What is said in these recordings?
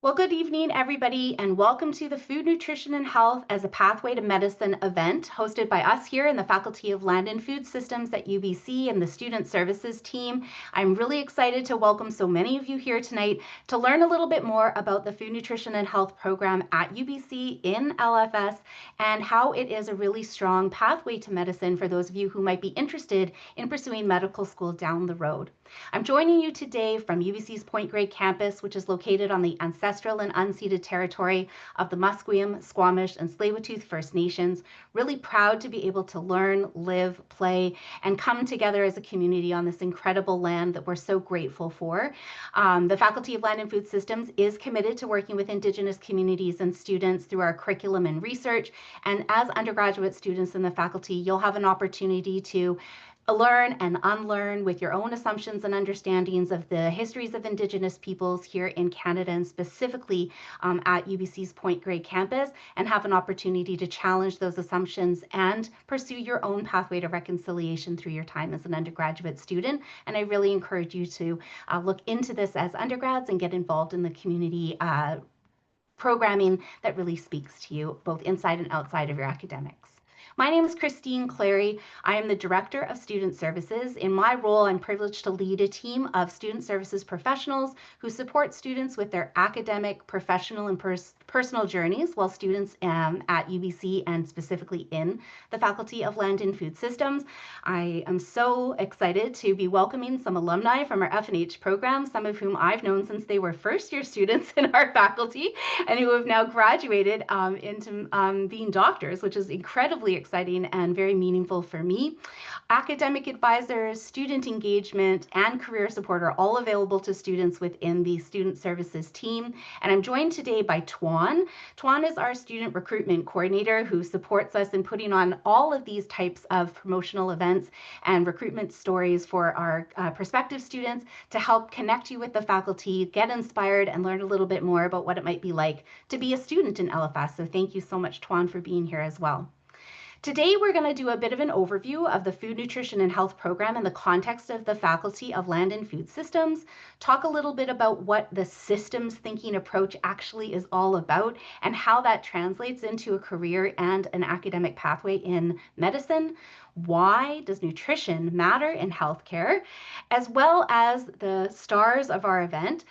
Well, good evening, everybody, and welcome to the Food, Nutrition, and Health as a Pathway to Medicine event hosted by us here in the Faculty of Land and Food Systems at UBC and the Student Services team. I'm really excited to welcome so many of you here tonight to learn a little bit more about the Food, Nutrition, and Health program at UBC in LFS and how it is a really strong pathway to medicine for those of you who might be interested in pursuing medical school down the road. I'm joining you today from UBC's Point Grey campus, which is located on the ancestral and unceded territory of the Musqueam, Squamish, and Tsleil-Waututh First Nations. Really proud to be able to learn, live, play, and come together as a community on this incredible land that we're so grateful for. The Faculty of Land and Food Systems is committed to working with Indigenous communities and students through our curriculum and research. And as undergraduate students in the faculty, you'll have an opportunity to learn and unlearn with your own assumptions and understandings of the histories of Indigenous peoples here in Canada and specifically at UBC's Point Grey campus, and have an opportunity to challenge those assumptions and pursue your own pathway to reconciliation through your time as an undergraduate student. And I really encourage you to look into this as undergrads and get involved in the community programming that really speaks to you both inside and outside of your academics. My name is Christine Clary. I am the Director of Student Services. In my role, I'm privileged to lead a team of student services professionals who support students with their academic, professional, and personal journeys while students at UBC and specifically in the Faculty of Land and Food Systems. I am so excited to be welcoming some alumni from our FNH program, some of whom I've known since they were first-year students in our faculty and who have now graduated into being doctors, which is incredibly exciting and very meaningful for me. Academic advisors, student engagement, and career support are all available to students within the Student Services team. And I'm joined today by Tuan. Tuan is our student recruitment coordinator who supports us in putting on all of these types of promotional events and recruitment stories for our prospective students to help connect you with the faculty, get inspired, and learn a little bit more about what it might be like to be a student in LFS. So thank you so much, Tuan, for being here as well. Today, we're going to do a bit of an overview of the Food, Nutrition, and Health program in the context of the Faculty of Land and Food Systems, talk a little bit about what the systems thinking approach actually is all about and how that translates into a career and an academic pathway in medicine. Why does nutrition matter in healthcare? As well as the stars of our event,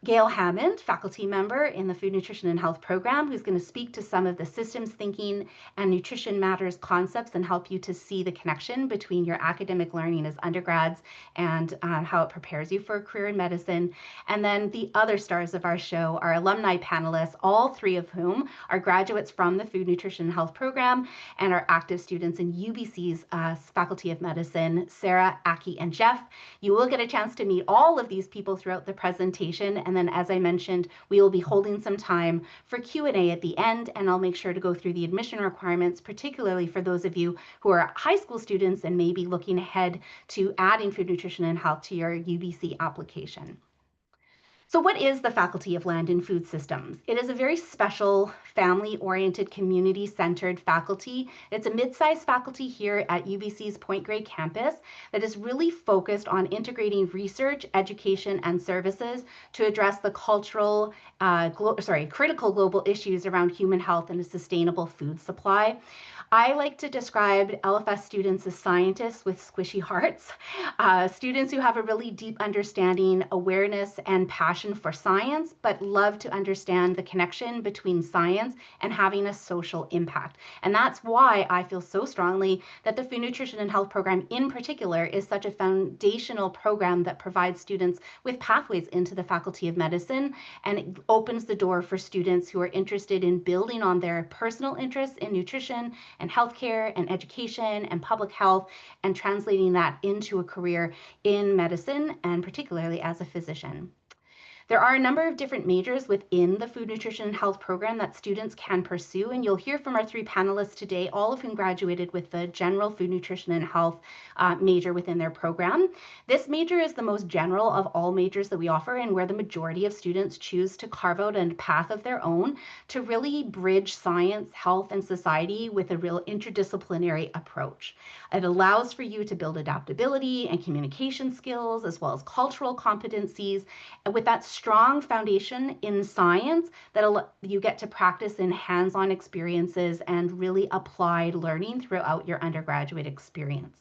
Gail Hammond, faculty member in the Food, Nutrition, and Health program, who's going to speak to some of the systems thinking and nutrition matters concepts and help you to see the connection between your academic learning as undergrads and how it prepares you for a career in medicine. And then the other stars of our show, our alumni panelists, all three of whom are graduates from the Food, Nutrition, and Health program and are active students in UBC's Faculty of Medicine, Sarah, Aki, and Jeff. You will get a chance to meet all of these people throughout the presentation. And then, as I mentioned, we will be holding some time for Q&A at the end, and I'll make sure to go through the admission requirements, particularly for those of you who are high school students and maybe looking ahead to adding food, nutrition, and health to your UBC application. So what is the Faculty of Land and Food Systems? It is a very special, family-oriented, community-centered faculty. It's a mid-sized faculty here at UBC's Point Grey campus that is really focused on integrating research, education, and services to address the critical global issues around human health and a sustainable food supply. I like to describe LFS students as scientists with squishy hearts, students who have a really deep understanding, awareness, and passion for science, but love to understand the connection between science and having a social impact. And that's why I feel so strongly that the Food, Nutrition, and Health program in particular is such a foundational program that provides students with pathways into the Faculty of Medicine, and it opens the door for students who are interested in building on their personal interests in nutrition and healthcare and education and public health and translating that into a career in medicine and particularly as a physician. There are a number of different majors within the Food, Nutrition, and Health program that students can pursue, and you'll hear from our three panelists today, all of whom graduated with the general Food, Nutrition, and Health major within their program. This major is the most general of all majors that we offer and where the majority of students choose to carve out a path of their own to really bridge science, health, and society with a real interdisciplinary approach. It allows for you to build adaptability and communication skills as well as cultural competencies with that strong foundation in science that you get to practice in hands-on experiences and really applied learning throughout your undergraduate experience.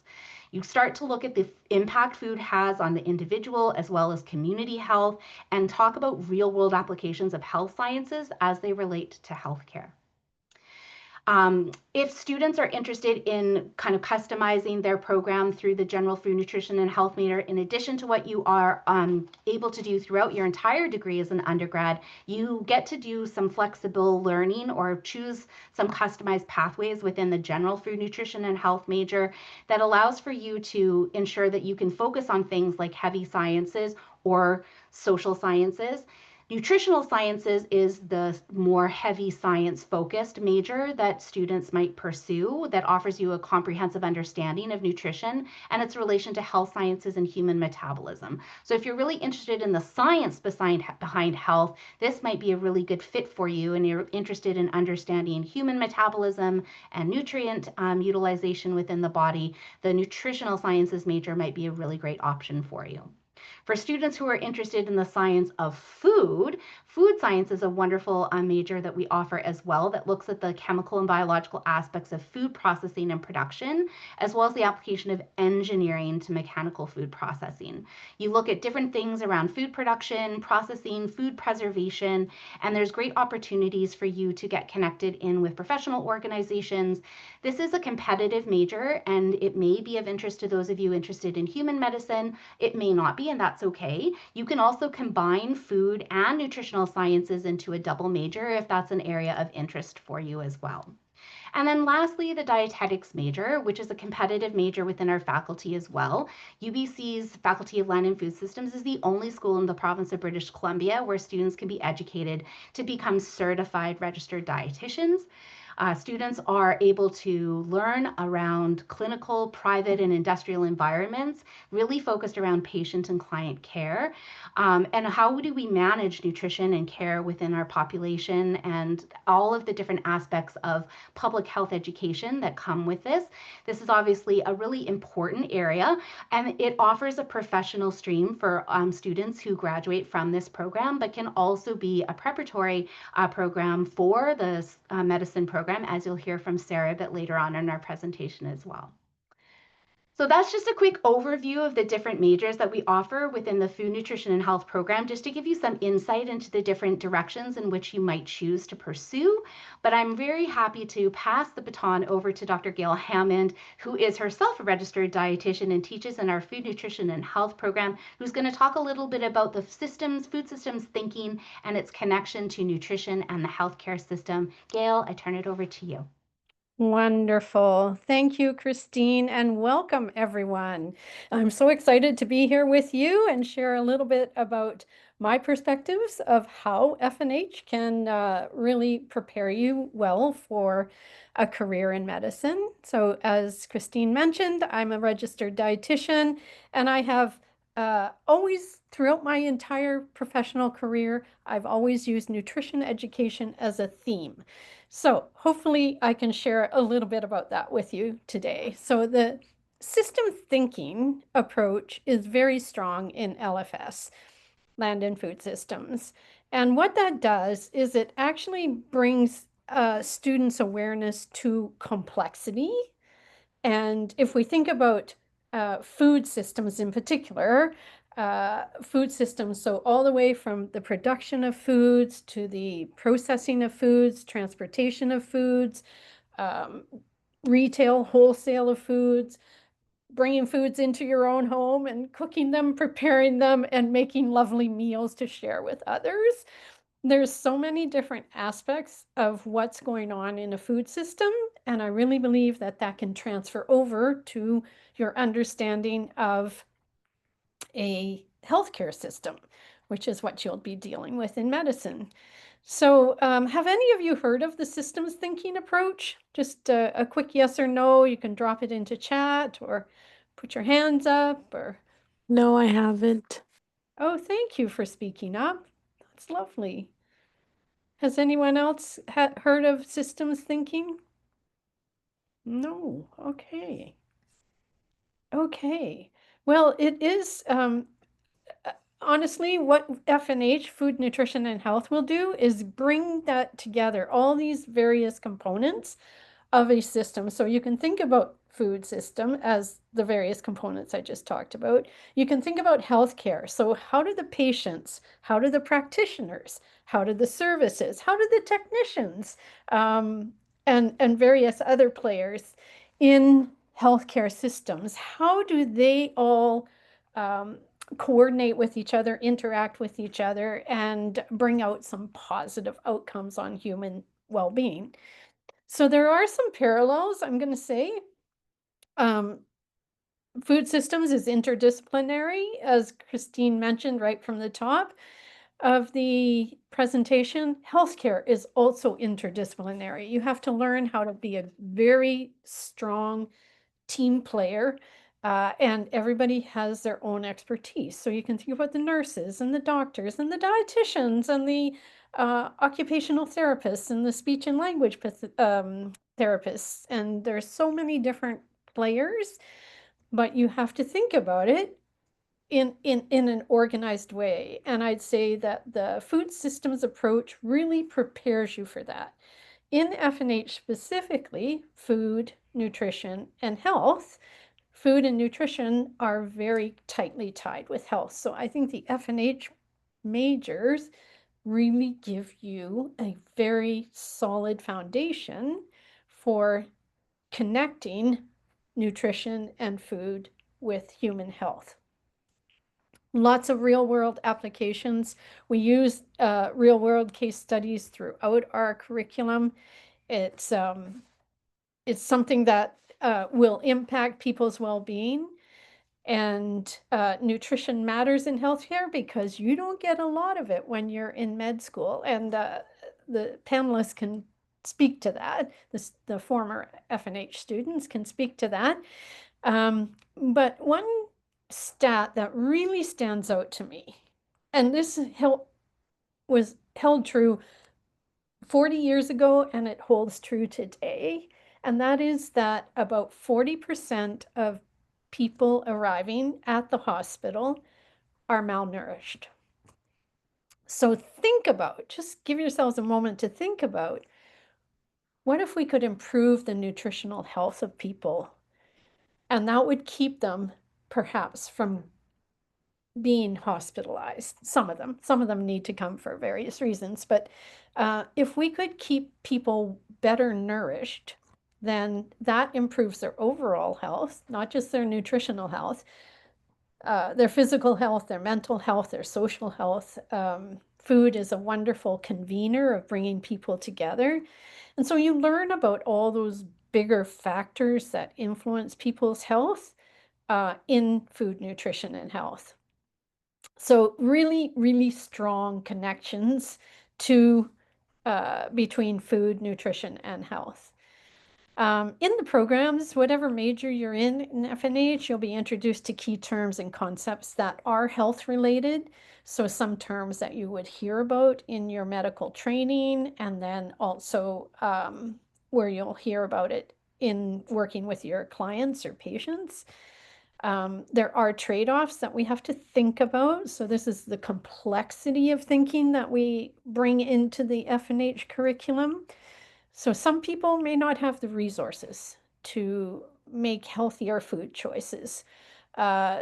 You start to look at the impact food has on the individual as well as community health and talk about real-world applications of health sciences as they relate to healthcare. If students are interested in kind of customizing their program through the General Food, Nutrition, and Health major, in addition to what you are able to do throughout your entire degree as an undergrad, you get to do some flexible learning or choose some customized pathways within the General Food, Nutrition, and Health major that allows for you to ensure that you can focus on things like heavy sciences or social sciences. Nutritional sciences is the more heavy science focused major that students might pursue that offers you a comprehensive understanding of nutrition and its relation to health sciences and human metabolism. So if you're really interested in the science behind health, this might be a really good fit for you, and you're interested in understanding human metabolism and nutrient utilization within the body, the nutritional sciences major might be a really great option for you. For students who are interested in the science of food, food science is a wonderful major that we offer as well that looks at the chemical and biological aspects of food processing and production, as well as the application of engineering to mechanical food processing. You look at different things around food production, processing, food preservation, and there's great opportunities for you to get connected in with professional organizations. This is a competitive major, and it may be of interest to those of you interested in human medicine. It may not be, and that's okay. You can also combine food and nutritional sciences into a double major if that's an area of interest for you as well. And then lastly, the dietetics major, which is a competitive major within our faculty as well. UBC's Faculty of Land and Food Systems is the only school in the province of British Columbia where students can be educated to become certified registered dietitians. Students are able to learn around clinical, private, and industrial environments, really focused around patient and client care. And how do we manage nutrition and care within our population and all of the different aspects of public health education that come with this. This is obviously a really important area, and it offers a professional stream for students who graduate from this program, but can also be a preparatory program for the medicine program, as you'll hear from Sarah a bit later on in our presentation as well. So that's just a quick overview of the different majors that we offer within the Food, Nutrition, and Health program, just to give you some insight into the different directions in which you might choose to pursue. But I'm very happy to pass the baton over to Dr. Gail Hammond, who is herself a registered dietitian and teaches in our Food, Nutrition, and Health program, who's going to talk a little bit about the food systems thinking and its connection to nutrition and the healthcare system. Gail, I turn it over to you. Wonderful. Thank you, Christine, and welcome everyone. I'm so excited to be here with you and share a little bit about my perspectives of how FNH can really prepare you well for a career in medicine. So as Christine mentioned, I'm a registered dietitian, and I have always, throughout my entire professional career, I've always used nutrition education as a theme. So hopefully I can share a little bit about that with you today. So the system thinking approach is very strong in LFS, Land and Food Systems. And what that does is it actually brings students' awareness to complexity. And if we think about food systems in particular, food systems, so all the way from the production of foods to the processing of foods, transportation of foods, retail, wholesale of foods, bringing foods into your own home and cooking them, preparing them, and making lovely meals to share with others. There's so many different aspects of what's going on in a food system, and I really believe that that can transfer over to your understanding of a healthcare system, which is what you'll be dealing with in medicine. So have any of you heard of the systems thinking approach? Just a quick yes or no. You can drop it into chat or put your hands up or... No, I haven't. Oh, thank you for speaking up. That's lovely. Has anyone else heard of systems thinking? No. Okay. Okay. Well, it is on honestly, what FNH, Food, Nutrition, and Health will do is bring that together, all these various components of a system. So you can think about food system as the various components I just talked about. You can think about healthcare. So how do the patients, how do the practitioners, how do the services, how do the technicians, and various other players in healthcare systems, how do they all coordinate with each other, interact with each other, and bring out some positive outcomes on human well-being? So there are some parallels, I'm going to say. Food systems is interdisciplinary, as Christine mentioned right from the top of the presentation. Healthcare is also interdisciplinary. You have to learn how to be a very strong team player, and everybody has their own expertise. So you can think about the nurses and the doctors and the dietitians and the occupational therapists and the speech and language therapists. And there's so many different players, but you have to think about it in an organized way. And I'd say that the food systems approach really prepares you for that. In FNH specifically, food, nutrition, and health, food and nutrition are very tightly tied with health. So I think the FNH majors really give you a very solid foundation for connecting nutrition and food with human health. Lots of real-world applications. We use real-world case studies throughout our curriculum. It's something that will impact people's well-being, and nutrition matters in healthcare because you don't get a lot of it when you're in med school, and the panelists can speak to that. The former FNH students can speak to that. But one stat that really stands out to me, and this was held true 40 years ago and it holds true today, and that is that about 40% of people arriving at the hospital are malnourished. So think about, just give yourselves a moment to think about, what if we could improve the nutritional health of people? And that would keep them perhaps from being hospitalized. Some of them need to come for various reasons, but if we could keep people better nourished, then that improves their overall health, not just their nutritional health, their physical health, their mental health, their social health. Food is a wonderful convener of bringing people together. And so you learn about all those bigger factors that influence people's health in food, nutrition, and health. So really, really strong connections to between food, nutrition, and health. In the programs, whatever major you're in FNH, you'll be introduced to key terms and concepts that are health related. So some terms that you would hear about in your medical training, and then also where you'll hear about it in working with your clients or patients. There are trade-offs that we have to think about. So this is the complexity of thinking that we bring into the FNH curriculum. So some people may not have the resources to make healthier food choices.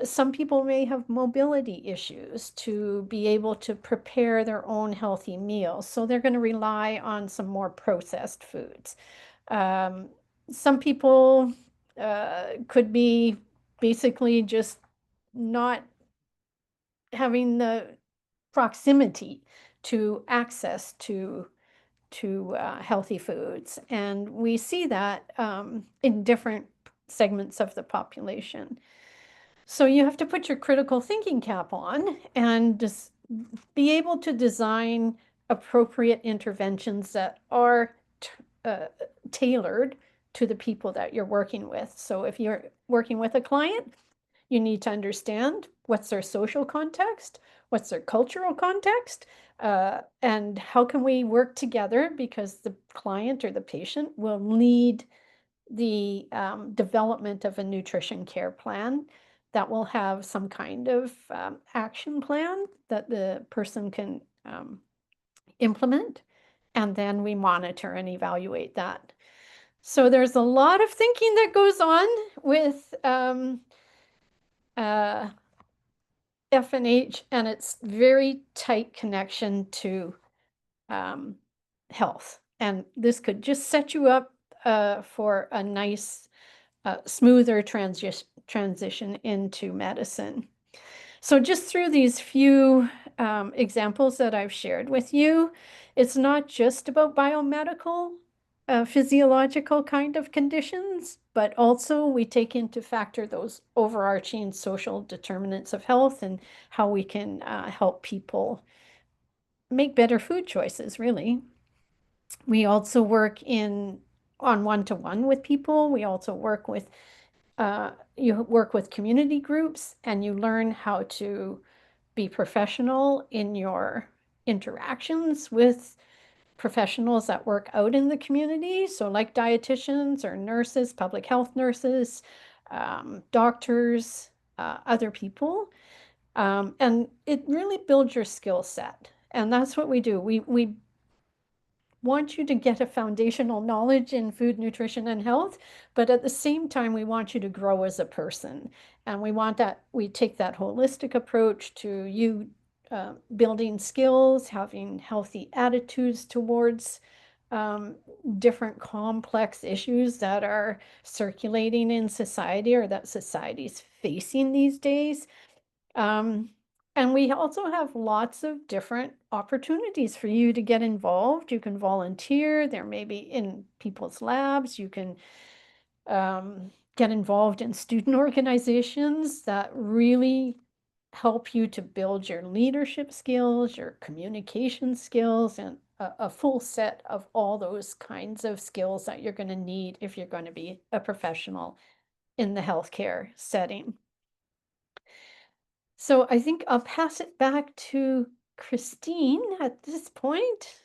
Some people may have mobility issues to be able to prepare their own healthy meals. So they're going to rely on some more processed foods. Some people could be basically just not having the proximity to access to healthy foods. And we see that in different segments of the population. So you have to put your critical thinking cap on and just be able to design appropriate interventions that are tailored to the people that you're working with. So if you're working with a client, you need to understand what's their social context, what's their cultural context, and how can we work together, because the client or the patient will lead the development of a nutrition care plan. that will have some kind of action plan that the person can implement, and then we monitor and evaluate that. So there's a lot of thinking that goes on with FNH and its very tight connection to health. And this could just set you up for a nice, smoother transition into medicine. So just through these few examples that I've shared with you, it's not just about biomedical, physiological kind of conditions, but also we take into factor those overarching social determinants of health and how we can help people make better food choices, really. We also work on one-to-one with people. We also work with you work with community groups, and you learn how to be professional in your interactions with professionals that work out in the community. So like dietitians or nurses, public health nurses, doctors, other people. And it really builds your skill set. And that's what we do. We want you to get a foundational knowledge in food, nutrition, and health, but at the same time, we want you to grow as a person. And we take that holistic approach to you building skills, having healthy attitudes towards different complex issues that are circulating in society or that society's facing these days. And we also have lots of different opportunities for you to get involved. You can volunteer. There may be in people's labs. You can get involved in student organizations that really help you to build your leadership skills, your communication skills, and a full set of all those kinds of skills that you're going to need if you're going to be a professional in the healthcare setting. So I think I'll pass it back to Christine at this point.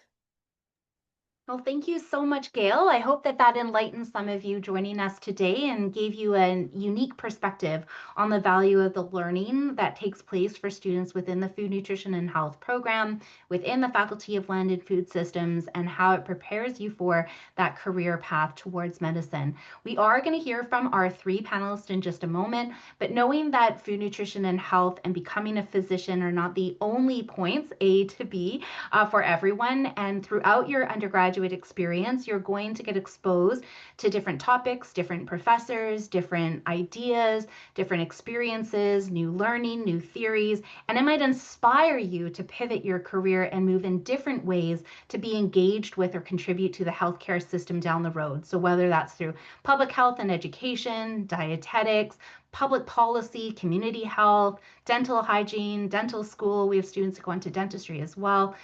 Well, thank you so much, Gail. I hope that that enlightened some of you joining us today and gave you a unique perspective on the value of the learning that takes place for students within the Food, Nutrition, and Health program, within the Faculty of Land and Food Systems, and how it prepares you for that career path towards medicine. We are going to hear from our three panelists in just a moment, but knowing that food, nutrition, and health and becoming a physician are not the only points, A to B, for everyone, and throughout your undergraduate experience, you're going to get exposed to different topics, different professors, different ideas, different experiences, new learning, new theories, and it might inspire you to pivot your career and move in different ways to be engaged with or contribute to the healthcare system down the road. So whether that's through public health and education, dietetics, public policy, community health, dental hygiene, dental school. We have students who go into dentistry as well.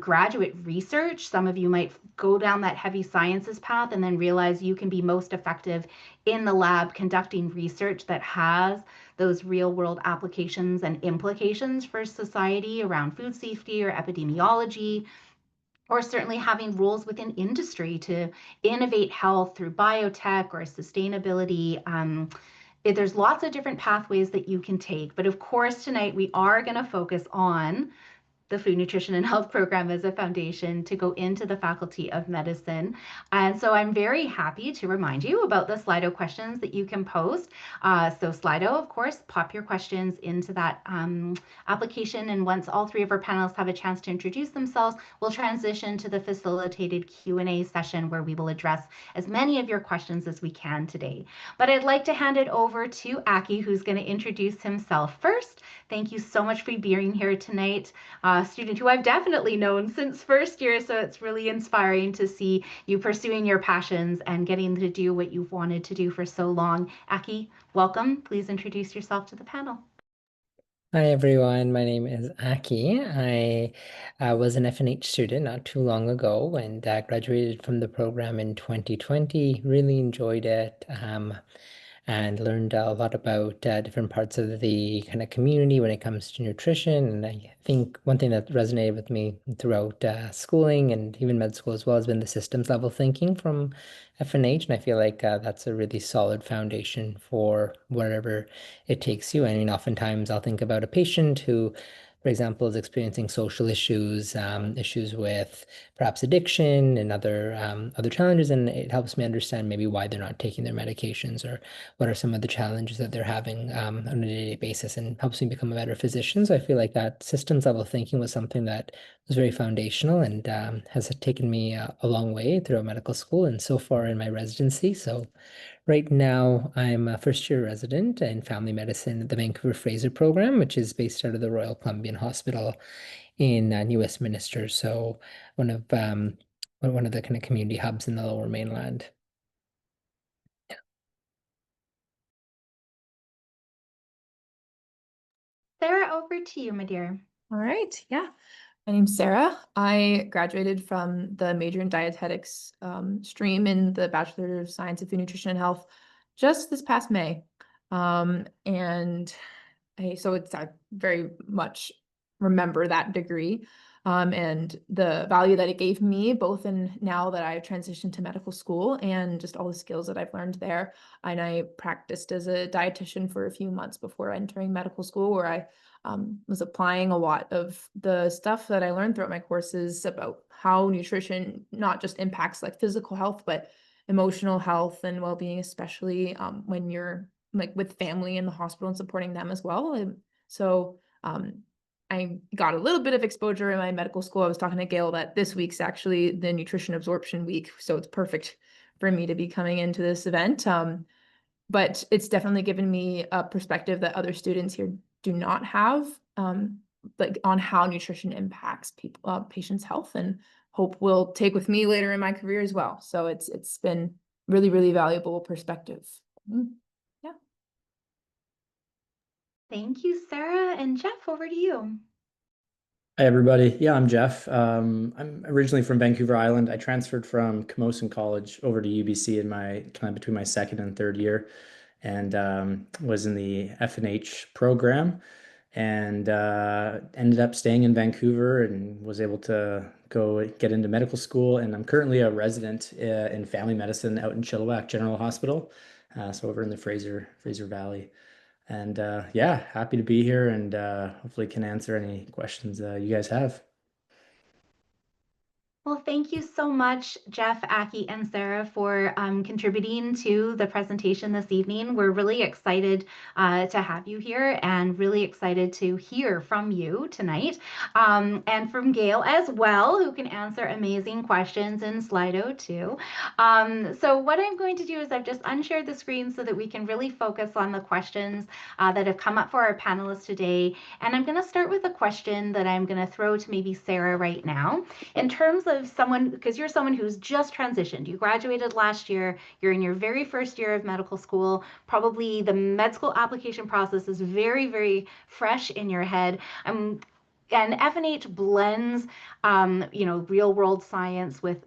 Graduate research. Some of you might go down that heavy sciences path and then realize you can be most effective in the lab conducting research that has those real world applications and implications for society around food safety or epidemiology, or certainly having roles within industry to innovate health through biotech or sustainability. There's lots of different pathways that you can take, but of course tonight we are going to focus on the Food, Nutrition, and Health program as a foundation to go into the Faculty of Medicine. And so I'm very happy to remind you about the Slido questions that you can post. So Slido, of course, pop your questions into that application. And once all three of our panelists have a chance to introduce themselves, we'll transition to the facilitated Q&A session where we will address as many of your questions as we can today. But I'd like to hand it over to Aki, who's going to introduce himself first. Thank you so much for being here tonight. Student who I've definitely known since first year, so it's really inspiring to see you pursuing your passions and getting to do what you've wanted to do for so long. Aki, welcome. Please introduce yourself to the panel. Hi everyone, my name is Aki. I was an FNH student not too long ago and graduated from the program in 2020. Really enjoyed it. and learned a lot about different parts of the kind of community when it comes to nutrition. And I think one thing that resonated with me throughout schooling and even med school as well has been the systems level thinking from FNH. And I feel like that's a really solid foundation for whatever it takes you. I mean, oftentimes I'll think about a patient who, for example, is experiencing social issues, issues with perhaps addiction and other challenges, and it helps me understand maybe why they're not taking their medications or what are some of the challenges that they're having on a day-to-day basis, and helps me become a better physician. So I feel like that systems level thinking was something that was very foundational and has taken me a long way throughout medical school and so far in my residency. So right now, I'm a first-year resident in family medicine at the Vancouver Fraser program, which is based out of the Royal Columbian Hospital in New Westminster. So one of the kind of community hubs in the Lower Mainland. Sarah, over to you, my dear. All right. Yeah. My name's Sarah. I graduated from the major in dietetics stream in the Bachelor of Science of Food, Nutrition, and Health just this past May. I very much remember that degree and the value that it gave me, both in now that I've transitioned to medical school and just all the skills that I've learned there. And I practiced as a dietitian for a few months before entering medical school, where I was applying a lot of the stuff that I learned throughout my courses about how nutrition not just impacts like physical health, but emotional health and well-being, especially when you're like with family in the hospital and supporting them as well. And so I got a little bit of exposure in my medical school. I was talking to Gail that this week's actually the nutrition absorption week, so it's perfect for me to be coming into this event. But it's definitely given me a perspective that other students here do not have, like on how nutrition impacts people, patients' health, and hope will take with me later in my career as well. So it's been really, really valuable perspective. Yeah. Thank you, Sarah. And Jeff, over to you. Hi, everybody. Yeah, I'm Jeff. I'm originally from Vancouver Island. I transferred from Camosun College over to UBC in my kind of between my second and third year, and was in the FNH program, and ended up staying in Vancouver and was able to go get into medical school. And I'm currently a resident in family medicine out in Chilliwack General Hospital, so over in the Fraser Valley. And yeah, happy to be here and hopefully can answer any questions you guys have. Well, thank you so much, Jeff, Aki, and Sarah, for contributing to the presentation this evening. We're really excited to have you here and really excited to hear from you tonight, and from Gail as well, who can answer amazing questions in Slido too. So what I'm going to do is I've just unshared the screen so that we can really focus on the questions that have come up for our panelists today. And I'm going to start with a question that I'm going to throw to maybe Sarah right now. In terms of someone, because you're someone who's just transitioned, you graduated last year, you're in your very first year of medical school, probably the med school application process is very, very fresh in your head. And FNH blends, real world science with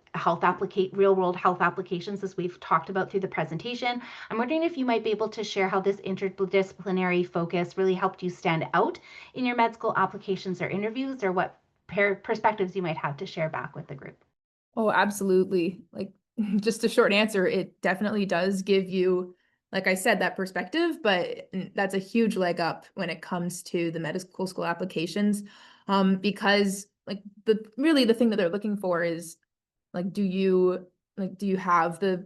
real world health applications, as we've talked about through the presentation. I'm wondering if you might be able to share how this interdisciplinary focus really helped you stand out in your med school applications or interviews, or what perspectives you might have to share back with the group. Oh, absolutely. Like just a short answer, it definitely does give you, like I said, that perspective, but that's a huge leg up when it comes to the medical school applications. Because like the thing that they're looking for is like, do you have the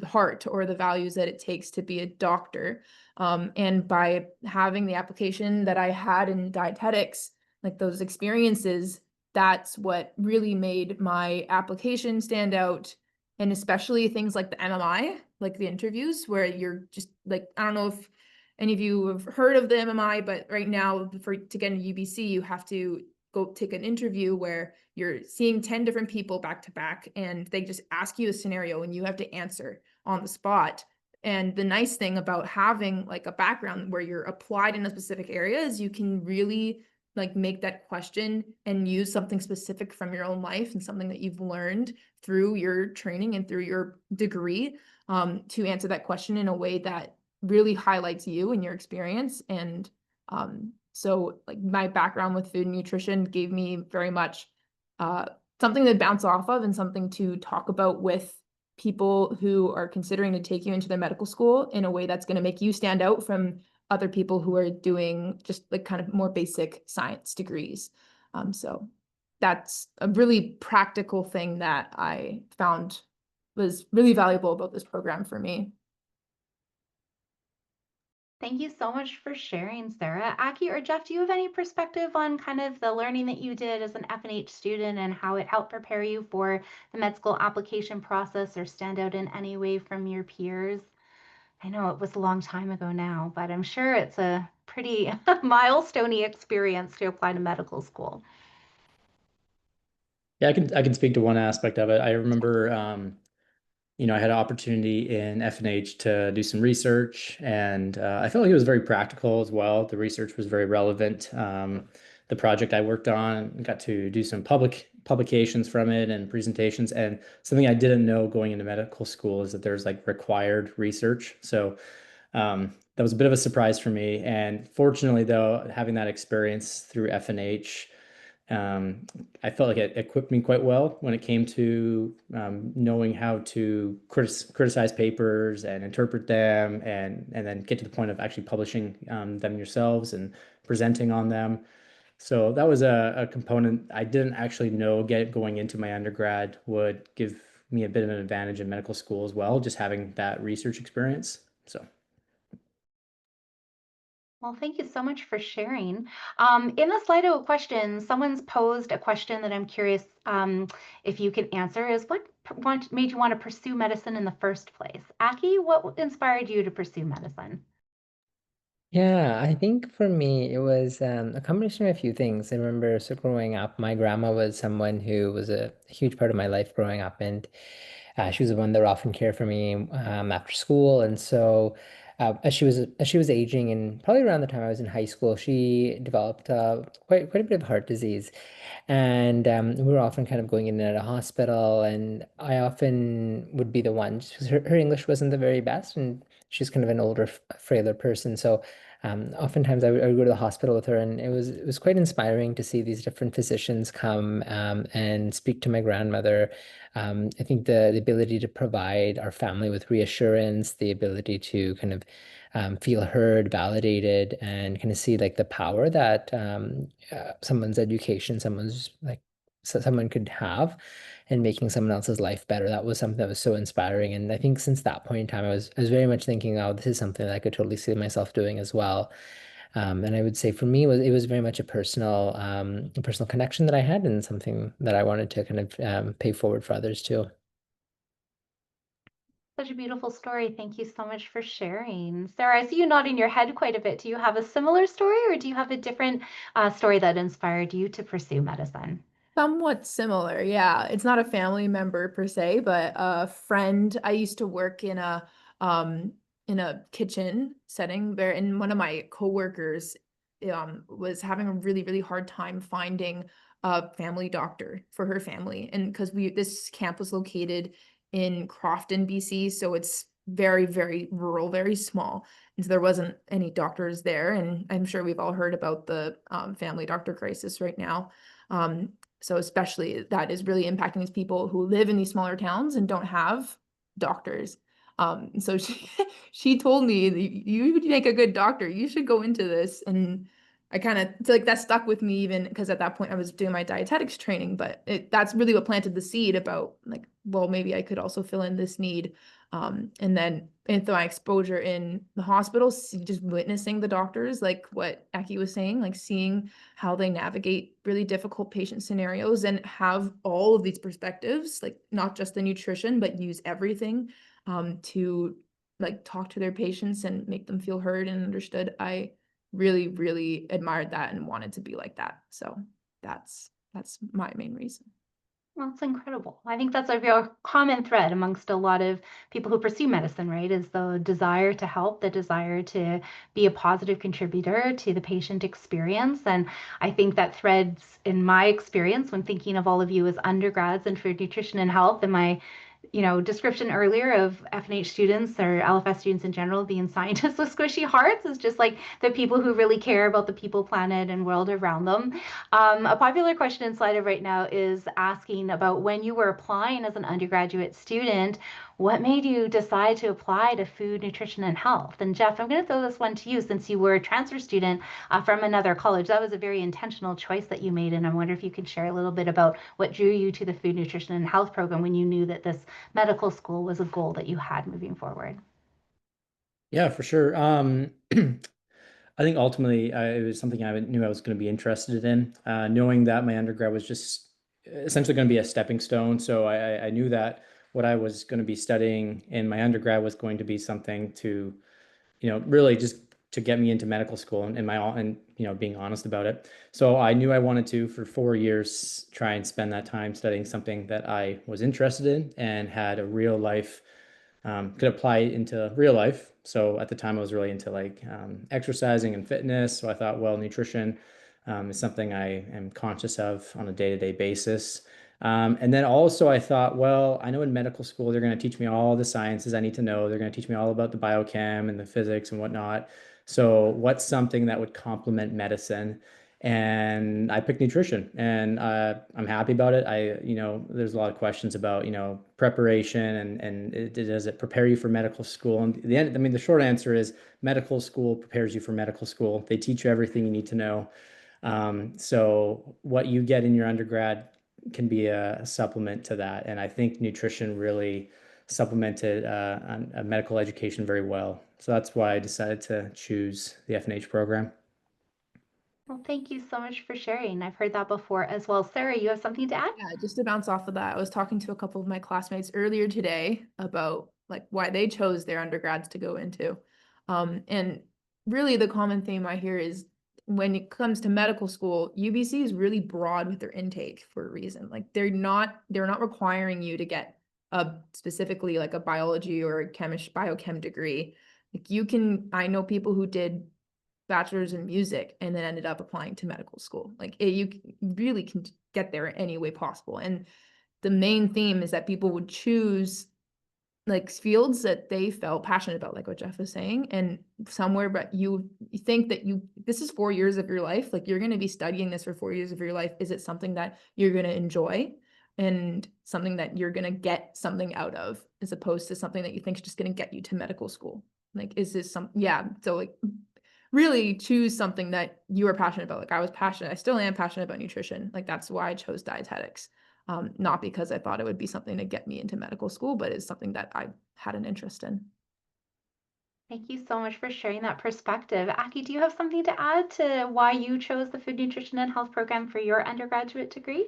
heart or the values that it takes to be a doctor? And by having the application that I had in dietetics, like those experiences, that's what really made my application stand out. And especially things like the MMI, like the interviews where you're just like, I don't know if any of you have heard of the MMI, but right now to get into UBC, you have to go take an interview where you're seeing 10 different people back to back, and they just ask you a scenario and you have to answer on the spot. And the nice thing about having like a background where you're applied in a specific area is you can really like make that question and use something specific from your own life and something that you've learned through your training and through your degree to answer that question in a way that really highlights you and your experience. And so like my background with food and nutrition gave me very much something to bounce off of and something to talk about with people who are considering to take you into their medical school in a way that's going to make you stand out from other people who are doing just like kind of more basic science degrees. So that's a really practical thing that I found was really valuable about this program for me. Thank you so much for sharing, Sarah. Aki or Jeff, do you have any perspective on kind of the learning that you did as an FNH student and how it helped prepare you for the med school application process or stand out in any way from your peers? I know it was a long time ago now, but I'm sure it's a pretty milestone-y experience to apply to medical school. Yeah, I can speak to one aspect of it. I remember, I had an opportunity in FNH to do some research, and I felt like it was very practical as well. The research was very relevant. The project I worked on, got to do some publications from it and presentations. And something I didn't know going into medical school is that there's like required research. So that was a bit of a surprise for me. And fortunately, though, having that experience through FNH, I felt like it equipped me quite well when it came to knowing how to criticize papers and interpret them, and then get to the point of actually publishing them yourselves and presenting on them. So that was a component I didn't actually know going into my undergrad would give me a bit of an advantage in medical school as well, just having that research experience. So. Well, thank you so much for sharing. In the Slido questions, someone's posed a question that I'm curious if you can answer is what made you want to pursue medicine in the first place? Aki, what inspired you to pursue medicine? Yeah, I think for me, it was a combination of a few things. I remember, so growing up, my grandma was someone who was a huge part of my life growing up, and she was the one that would often care for me after school. And so, as she was aging, and probably around the time I was in high school, she developed quite a bit of heart disease, and we were often kind of going in and out of hospital, and I often would be the one, just 'cause her English wasn't the very best, and she's kind of an older, frailer person, so. Oftentimes I would go to the hospital with her, and it was quite inspiring to see these different physicians come and speak to my grandmother. I think the ability to provide our family with reassurance, the ability to kind of feel heard, validated, and kind of see like the power that someone's education, someone could have and making someone else's life better. That was something that was so inspiring. And I think since that point in time, I was very much thinking, oh, this is something that I could totally see myself doing as well. And I would say for me, it was very much a personal connection that I had, and something that I wanted to kind of pay forward for others too. Such a beautiful story. Thank you so much for sharing. Sarah, I see you nodding your head quite a bit. Do you have a similar story, or do you have a different story that inspired you to pursue medicine? Somewhat similar, yeah. It's not a family member per se, but a friend. I used to work in a kitchen setting there, and one of my coworkers was having a really, really hard time finding a family doctor for her family. And because this camp was located in Crofton, BC, so it's very, very rural, very small. And so there wasn't any doctors there. And I'm sure we've all heard about the family doctor crisis right now. So especially that is really impacting these people who live in these smaller towns and don't have doctors. So she told me, you would make a good doctor. You should go into this. And I kind of feel like that stuck with me, even because at that point I was doing my dietetics training, but that's really what planted the seed about like, well, maybe I could also fill in this need. And then into my exposure in the hospital, just witnessing the doctors, like what Aki was saying, like seeing how they navigate really difficult patient scenarios and have all of these perspectives, like not just the nutrition, but use everything to like talk to their patients and make them feel heard and understood. I really, really admired that and wanted to be like that. So that's my main reason. Well, it's incredible. I think that's a real common thread amongst a lot of people who pursue medicine, right? Is the desire to help, the desire to be a positive contributor to the patient experience. And I think that threads in my experience when thinking of all of you as undergrads in food, nutrition, and health in my description earlier of FNH students or LFS students in general being scientists with squishy hearts is just like the people who really care about the people, planet, and world around them. A popular question in Slido right now is asking about when you were applying as an undergraduate student, what made you decide to apply to food, nutrition, and health? And Jeff, I'm going to throw this one to you since you were a transfer student from another college. That was a very intentional choice that you made. And I wonder if you could share a little bit about what drew you to the food, nutrition, and health program when you knew that this medical school was a goal that you had moving forward. Yeah, for sure. I think ultimately it was something I knew I was going to be interested in, knowing that my undergrad was just essentially going to be a stepping stone. So I knew that what I was going to be studying in my undergrad was going to be something to, really just to get me into medical school and being honest about it. So I knew I wanted to, for 4 years, try and spend that time studying something that I was interested in and had a real life, could apply into real life. So at the time I was really into exercising and fitness. So I thought, well, nutrition is something I am conscious of on a day-to-day basis. And then also I thought, well, I know in medical school, they're going to teach me all the sciences I need to know. They're going to teach me all about the biochem and the physics and whatnot. So what's something that would complement medicine? And I picked nutrition, and I'm happy about it. There's a lot of questions about, preparation and does it prepare you for medical school? And the short answer is medical school prepares you for medical school. They teach you everything you need to know. So what you get in your undergrad can be a supplement to that. And I think nutrition really supplemented a medical education very well. So that's why I decided to choose the FNH program. Well, thank you so much for sharing. I've heard that before as well. Sarah, you have something to add? Yeah, just to bounce off of that, I was talking to a couple of my classmates earlier today about why they chose their undergrads to go into. And really the common theme I hear is when it comes to medical school, UBC is really broad with their intake for a reason. They're not requiring you to get specifically a biology or a biochem degree. I know people who did bachelor's in music and then ended up applying to medical school. You really can get there any way possible. And the main theme is that people would choose fields that they felt passionate about, like what Jeff was saying, and somewhere, but you think that this is 4 years of your life, you're going to be studying this for 4 years of your life. Is it something that you're going to enjoy and something that you're going to get something out of, as opposed to something that you think is just going to get you to medical school? Is this so really choose something that you are passionate about. I still am passionate about nutrition. That's why I chose dietetics. Not because I thought it would be something to get me into medical school, but it's something that I had an interest in. Thank you so much for sharing that perspective. Aki, do you have something to add to why you chose the Food, Nutrition, and Health program for your undergraduate degree?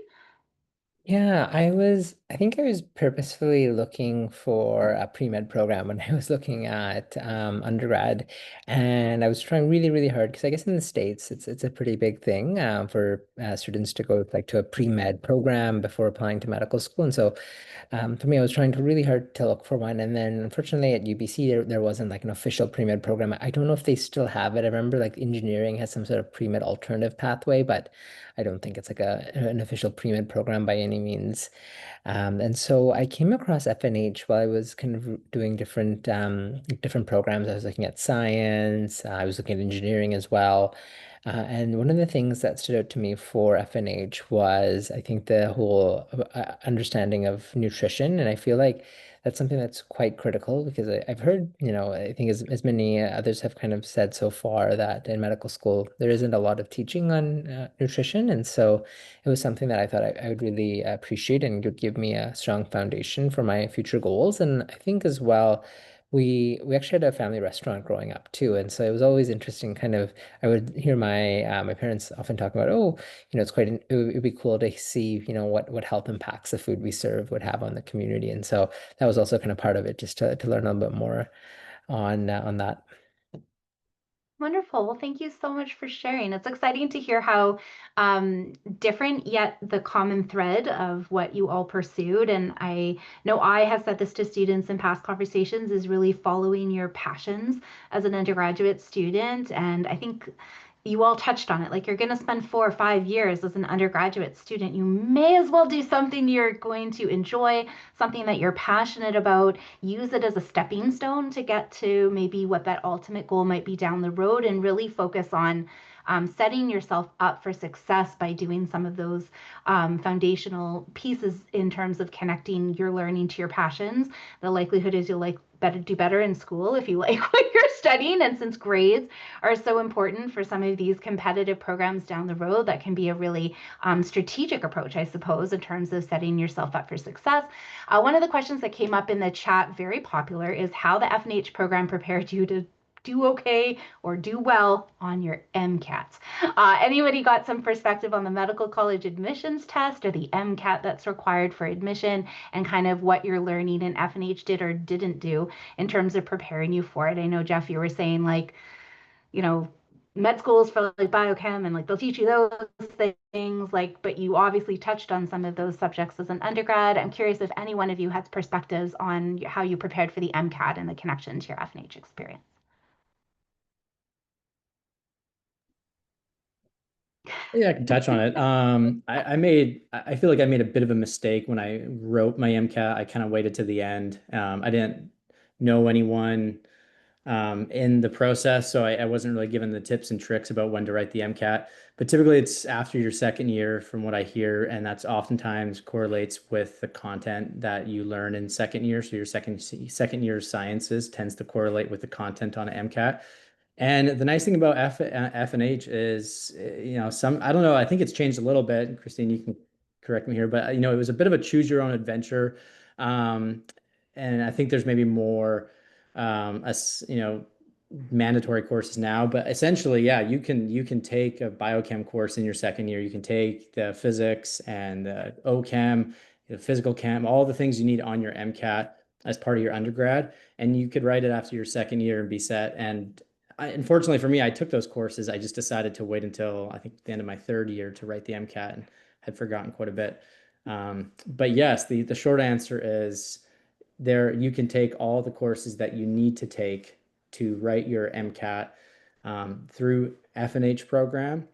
Yeah, I think I was purposefully looking for a pre-med program when I was looking at undergrad, and I was trying really, really hard because I guess in the States it's a pretty big thing for students to go to a pre-med program before applying to medical school. And so for me, I was trying really hard to look for one, and then unfortunately at UBC there wasn't an official pre-med program. I don't know if they still have it. I remember engineering has some sort of pre-med alternative pathway, but I don't think it's an official pre-med program by any means. And so I came across FNH while I was kind of doing different programs. I was looking at science, I was looking at engineering as well. And one of the things that stood out to me for FNH was, I think, the whole understanding of nutrition. And I feel like that's something that's quite critical because I've heard, I think as many others have kind of said so far, that in medical school, there isn't a lot of teaching on nutrition. And so it was something that I thought I would really appreciate and would give me a strong foundation for my future goals. And I think as well, we actually had a family restaurant growing up too, and so it was always interesting. Kind of, I would hear my parents often talk about, oh, it would be cool to see, what health impacts the food we serve would have on the community, and so that was also kind of part of it, just to learn a little bit more on that. Wonderful. Well, thank you so much for sharing. It's exciting to hear how different yet the common thread of what you all pursued. And I know I have said this to students in past conversations, is really following your passions as an undergraduate student. And I think you all touched on it, like you're going to spend 4 or 5 years as an undergraduate student. You may as well do something you're going to enjoy, something that you're passionate about. Use it as a stepping stone to get to maybe what that ultimate goal might be down the road, and really focus on setting yourself up for success by doing some of those foundational pieces in terms of connecting your learning to your passions. The likelihood is you'll do better in school if you like what you're studying. And since grades are so important for some of these competitive programs down the road, that can be a really strategic approach, I suppose, in terms of setting yourself up for success. One of the questions that came up in the chat, very popular, is how the FNH program prepared you to do okay or do well on your MCATs. Anybody got some perspective on the medical college admissions test or the MCAT that's required for admission, and kind of what your learning in FNH did or didn't do in terms of preparing you for it? I know, Jeff, you were saying, like, you know, med schools for like biochem, and like they'll teach you those things, like, but you obviously touched on some of those subjects as an undergrad. I'm curious if any one of you has perspectives on how you prepared for the MCAT and the connection to your FNH experience. Yeah, I can touch on it. I feel like I made a bit of a mistake when I wrote my MCAT. I kind of waited to the end. I didn't know anyone in the process, so I wasn't really given the tips and tricks about when to write the MCAT. But typically it's after your second year, from what I hear, and that's oftentimes correlates with the content that you learn in second year. So your second year sciences tends to correlate with the content on an MCAT. And the nice thing about FNH is, I don't know, I think it's changed a little bit. Christine, you can correct me here, but it was a bit of a choose your own adventure. And I think there's maybe more, mandatory courses now, but essentially, yeah, you can take a biochem course in your second year. You can take the physics and the OChem, the physical chem, all the things you need on your MCAT as part of your undergrad, and you could write it after your second year and be set. And unfortunately for me, I took those courses. I just decided to wait until I think the end of my third year to write the MCAT, and had forgotten quite a bit. But yes, the short answer is you can take all the courses that you need to take to write your MCAT through FNH program.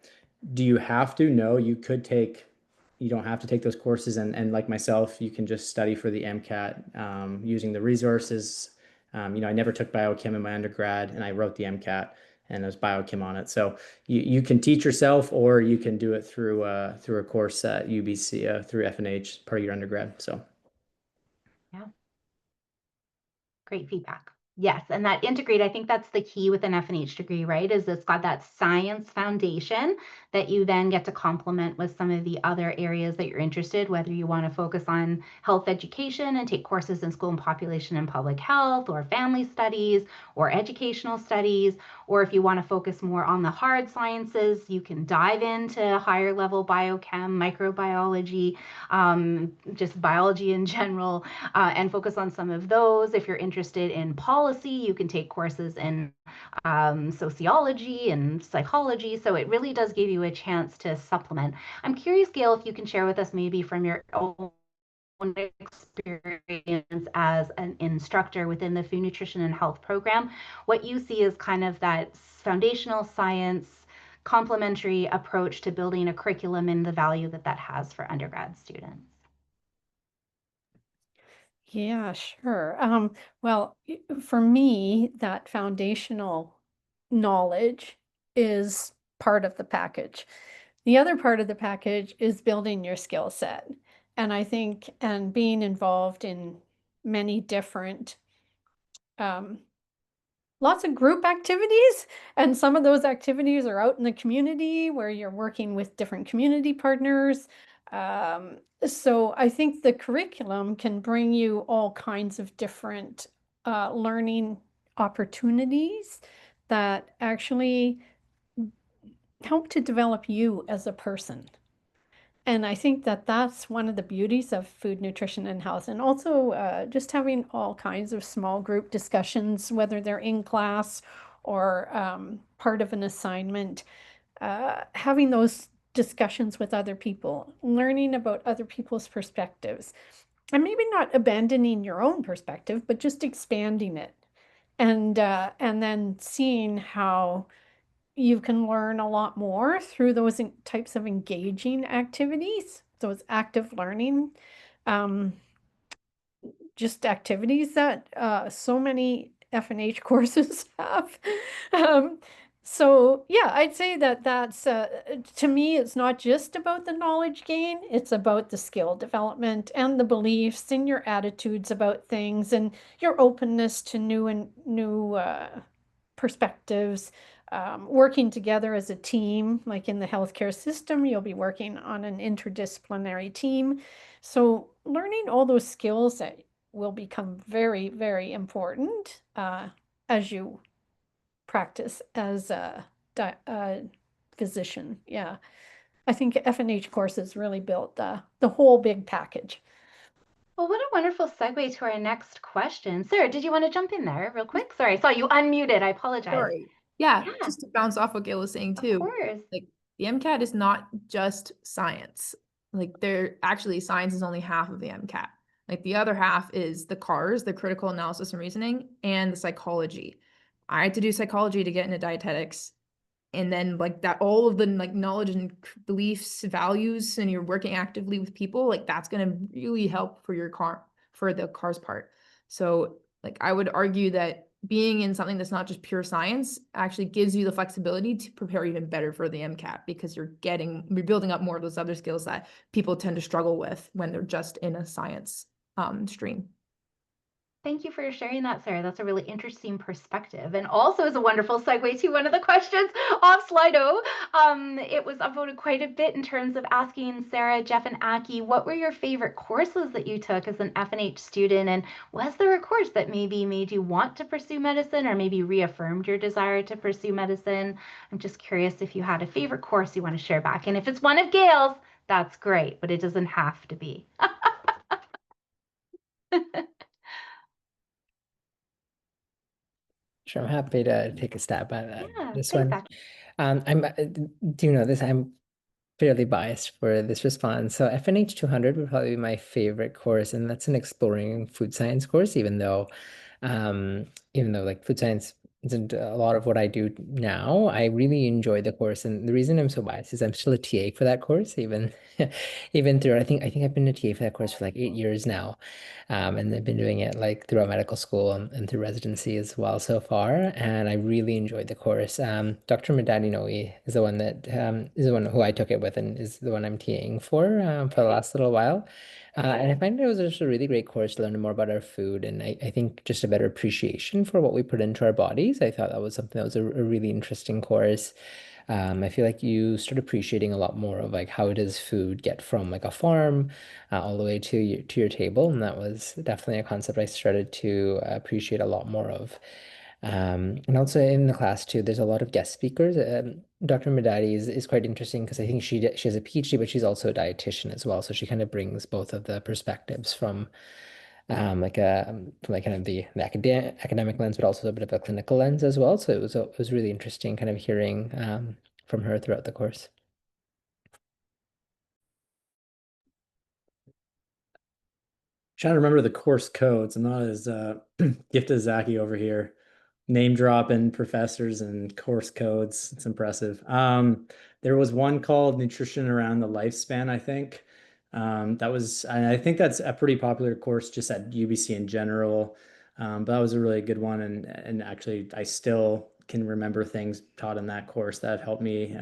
Do you have to? No, you don't have to take those courses. And like myself, you can just study for the MCAT using the resources. I never took biochem in my undergrad, and I wrote the MCAT, and there's biochem on it. So you can teach yourself, or you can do it through a course at UBC through FNH, part of your undergrad. So yeah, great feedback. Yes, and that integrate, I think that's the key with an FNH degree, right? Is it's got that science foundation that you then get to complement with some of the other areas that you're interested, whether you want to focus on health education and take courses in school and population and public health, or family studies, or educational studies, or if you want to focus more on the hard sciences, you can dive into higher level biochem, microbiology, just biology in general, and focus on some of those. If you're interested in policy, you can take courses in sociology and psychology. So it really does give you a chance to supplement. I'm curious, Gail, if you can share with us maybe from your own experience as an instructor within the Food, Nutrition, and Health program, what you see as kind of that foundational science complementary approach to building a curriculum and the value that that has for undergrad students. Yeah, sure. Well, for me, that foundational knowledge is part of the package. The other part of the package is building your skill set. And I think, and being involved in many different, lots of group activities. And some of those activities are out in the community where you're working with different community partners. So I think the curriculum can bring you all kinds of different learning opportunities that actually help to develop you as a person. And I think that that's one of the beauties of food, nutrition, and health. And also just having all kinds of small group discussions, whether they're in class or part of an assignment, having those discussions with other people, learning about other people's perspectives, and maybe not abandoning your own perspective, but just expanding it, and then seeing how you can learn a lot more through those types of engaging activities. So it's active learning, just activities that so many FNH courses have. So yeah, I'd say that that's, to me, it's not just about the knowledge gain, it's about the skill development and the beliefs and your attitudes about things and your openness to new perspectives. Working together as a team, like in the healthcare system, you'll be working on an interdisciplinary team. So learning all those skills that will become very, very important as you practice as a physician. Yeah, I think FNH courses really built the whole big package. Well, what a wonderful segue to our next question. Sarah, did you want to jump in there real quick? Sorry, I saw you unmuted. I apologize. Sorry. Yeah, Yeah. just to bounce off what Gail was saying too. Of course. Like the MCAT is not just science. Like science is only half of the MCAT. Like the other half is the CARS, the critical analysis and reasoning, and the psychology. I had to do psychology to get into dietetics. And then like that, all of the like knowledge and beliefs, values, and you're working actively with people, like that's going to really help for the CARS part. So like I would argue that being in something that's not just pure science actually gives you the flexibility to prepare even better for the MCAT, because you're building up more of those other skills that people tend to struggle with when they're just in a science stream. Thank you for sharing that, Sarah. That's a really interesting perspective, and also is a wonderful segue to one of the questions off Slido. It was upvoted quite a bit in terms of asking Sarah, Jeff, and Aki, what were your favorite courses that you took as an FNH student, and was there a course that maybe made you want to pursue medicine or maybe reaffirmed your desire to pursue medicine? I'm just curious if you had a favorite course you want to share back, and if it's one of Gail's, that's great, but it doesn't have to be. Sure, I'm happy to take a stab at Yeah, this thanks, one. Aki. Do you know this? I'm fairly biased for this response. So FNH 200 would probably be my favorite course, and that's an exploring food science course, even though like food science isn't a lot of what I do now. I really enjoy the course, and the reason I'm so biased is I'm still a TA for that course, even even through I think I've been a TA for that course for like 8 years now. And I've been doing it like throughout medical school and through residency as well so far, and I really enjoyed the course. Dr. Medadi Noe is the one that is the one who I took it with, and is the one I'm TAing for the last little while. And I find it was just a really great course to learn more about our food, and I think just a better appreciation for what we put into our bodies. I thought that was something that was a really interesting course. I feel like you start appreciating a lot more of like how does food get from like a farm all the way to your table, and that was definitely a concept I started to appreciate a lot more of. And also in the class too, there's a lot of guest speakers. Dr. Medadi is quite interesting because I think she has a PhD, but she's also a dietitian as well. So she kind of brings both of the perspectives from like kind of the academic lens, but also a bit of a clinical lens as well. So it was really interesting kind of hearing from her throughout the course. Trying to remember the course codes. I'm not as gifted as Zaki over here. Name dropping professors and course codes. It's impressive. There was one called Nutrition Around the Lifespan, I think. I think that's a pretty popular course just at UBC in general. But that was a really good one. And actually, I still can remember things taught in that course that helped me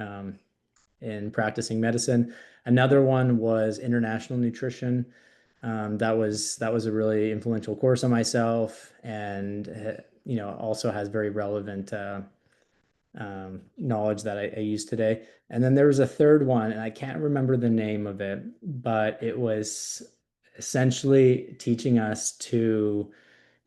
in practicing medicine. Another one was International Nutrition. That was a really influential course on myself, and also has very relevant knowledge that I use today. And then there was a third one, and I can't remember the name of it, but it was essentially teaching us to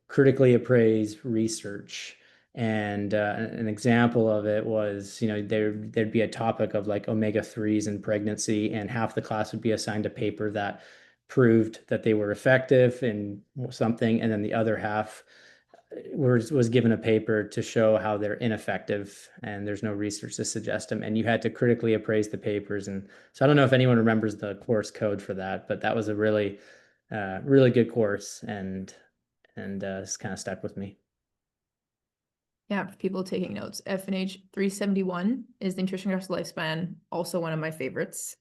critically appraise research. And an example of it was, there'd be a topic of like omega-3s in pregnancy, and half the class would be assigned a paper that proved that they were effective in something, and then the other half was given a paper to show how they're ineffective and there's no research to suggest them, and you had to critically appraise the papers. And so I don't know if anyone remembers the course code for that, but that was a really really good course, and it's kind of stuck with me. Yeah, for people taking notes, FNH 371 is the nutrition across the lifespan, also one of my favorites.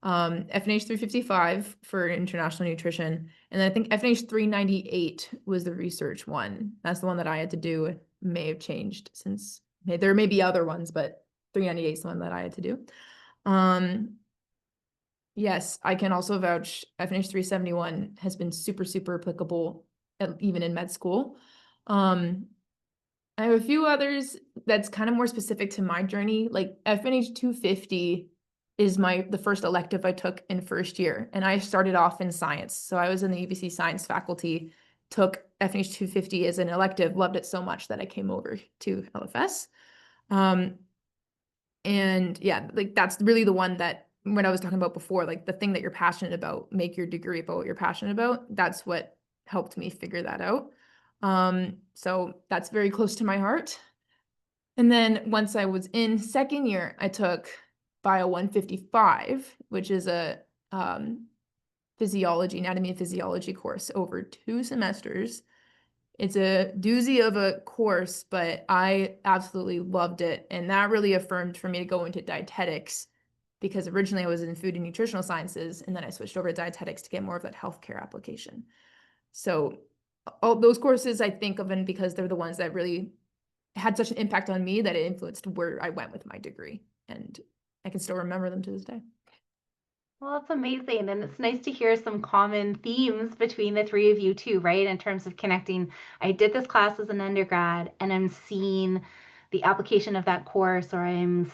FNH 355 for international nutrition, and then I think FNH 398 was the research one. That's the one that I had to do. It may have changed since there may be other ones, but 398 is the one that I had to do. Yes, I can also vouch FNH 371 has been super, super applicable even in med school. I have a few others that's kind of more specific to my journey. Like FNH 250 is the first elective I took in first year, and I started off in science. So I was in the UBC science faculty, took FNH 250 as an elective, loved it so much that I came over to LFS. And yeah, like that's really the one that when I was talking about before, like the thing that you're passionate about, make your degree about what you're passionate about. That's what helped me figure that out. So that's very close to my heart. And then once I was in second year, I took Bio 155, which is a anatomy and physiology course over 2 semesters. It's a doozy of a course, but I absolutely loved it. And that really affirmed for me to go into dietetics, because originally I was in food and nutritional sciences, and then I switched over to dietetics to get more of that healthcare application. So all those courses I think of, and because they're the ones that really had such an impact on me that it influenced where I went with my degree, and I can still remember them to this day. Well, that's amazing. And it's nice to hear some common themes between the three of you too, right? In terms of connecting. I did this class as an undergrad and I'm seeing the application of that course, or I'm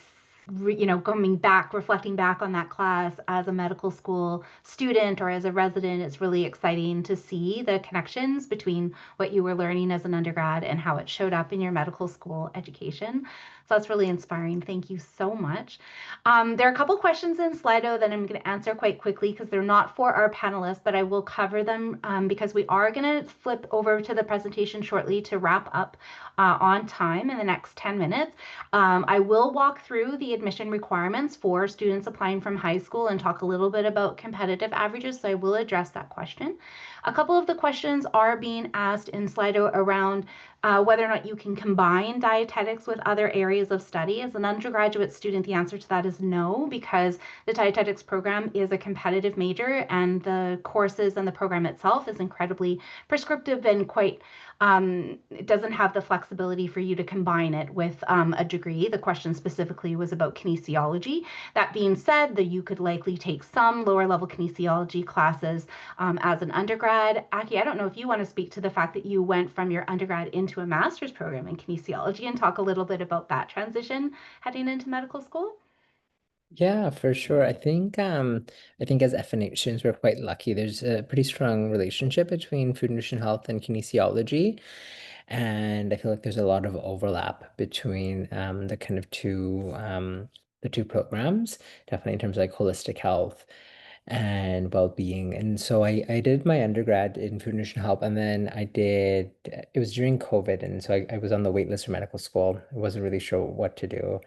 coming back, reflecting back on that class as a medical school student or as a resident. It's really exciting to see the connections between what you were learning as an undergrad and how it showed up in your medical school education. So that's really inspiring. Thank you so much. There are a couple questions in Slido that I'm going to answer quite quickly because they're not for our panelists, but I will cover them because we are going to flip over to the presentation shortly to wrap up on time in the next 10 minutes. I will walk through the admission requirements for students applying from high school and talk a little bit about competitive averages, so I will address that question. A couple of the questions are being asked in Slido around whether or not you can combine dietetics with other areas of study. As an undergraduate student, the answer to that is no, because the dietetics program is a competitive major and the courses and the program itself is incredibly prescriptive and quite it doesn't have the flexibility for you to combine it with a degree. The question specifically was about kinesiology. That being said, you could likely take some lower level kinesiology classes as an undergrad. Aki, I don't know if you want to speak to the fact that you went from your undergrad into a master's program in kinesiology and talk a little bit about that transition heading into medical school. Yeah, for sure. I think as FNH students, we're quite lucky. There's a pretty strong relationship between food, nutrition, health, and kinesiology. And I feel like there's a lot of overlap between the kind of the two programs, definitely in terms of like holistic health and well-being. And so I did my undergrad in food, nutrition, health, and then it was during COVID, and so I was on the wait list for medical school. I wasn't really sure what to do.